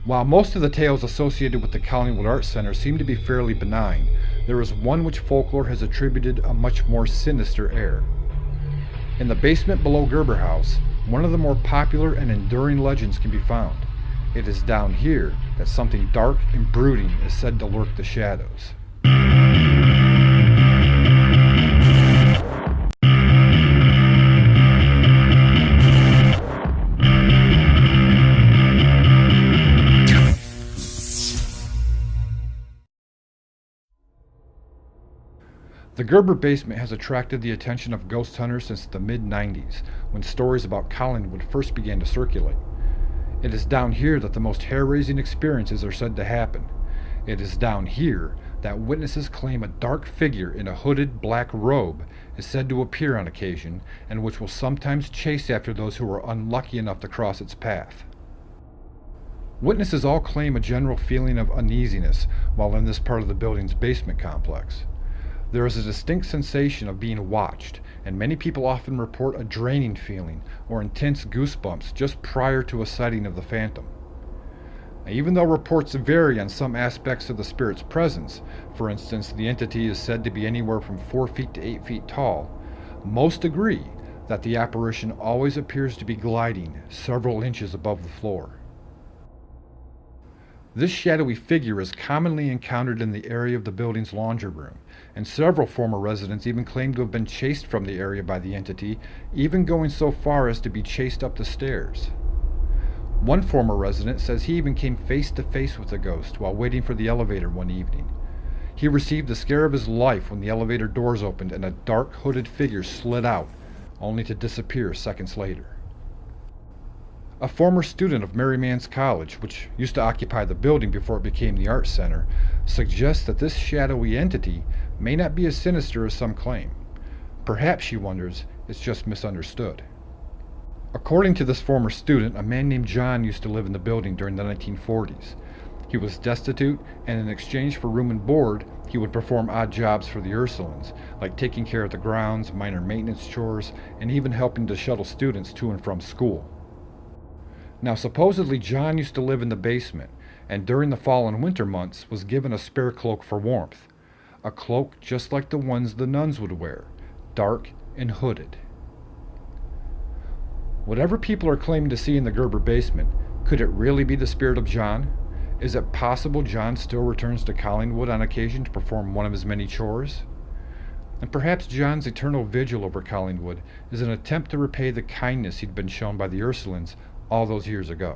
While most of the tales associated with the Collingwood Arts Center seem to be fairly benign, there is one which folklore has attributed a much more sinister air. In the basement below Gerber House, one of the more popular and enduring legends can be found. It is down here that something dark and brooding is said to lurk the shadows. The Gerber Basement has attracted the attention of ghost hunters since the mid-90s, when stories about Collingwood first began to circulate. It is down here that the most hair-raising experiences are said to happen. It is down here that witnesses claim a dark figure in a hooded black robe is said to appear on occasion, and which will sometimes chase after those who are unlucky enough to cross its path. Witnesses all claim a general feeling of uneasiness while in this part of the building's basement complex. There is a distinct sensation of being watched, and many people often report a draining feeling or intense goosebumps just prior to a sighting of the phantom. Now, even though reports vary on some aspects of the spirit's presence, for instance, the entity is said to be anywhere from 4 feet to 8 feet tall, most agree that the apparition always appears to be gliding several inches above the floor. This shadowy figure is commonly encountered in the area of the building's laundry room, and several former residents even claim to have been chased from the area by the entity, even going so far as to be chased up the stairs. One former resident says he even came face to face with the ghost while waiting for the elevator one evening. He received the scare of his life when the elevator doors opened and a dark hooded figure slid out, only to disappear seconds later. A former student of Merryman's College, which used to occupy the building before it became the Arts Center, suggests that this shadowy entity may not be as sinister as some claim. Perhaps, she wonders, it's just misunderstood. According to this former student, a man named John used to live in the building during the 1940s. He was destitute, and in exchange for room and board, he would perform odd jobs for the Ursulines, like taking care of the grounds, minor maintenance chores, and even helping to shuttle students to and from school. Now, supposedly John used to live in the basement, and during the fall and winter months was given a spare cloak for warmth. A cloak just like the ones the nuns would wear, dark and hooded. Whatever people are claiming to see in the Gerber basement, could it really be the spirit of John? Is it possible John still returns to Collingwood on occasion to perform one of his many chores? And perhaps John's eternal vigil over Collingwood is an attempt to repay the kindness he'd been shown by the Ursulines all those years ago.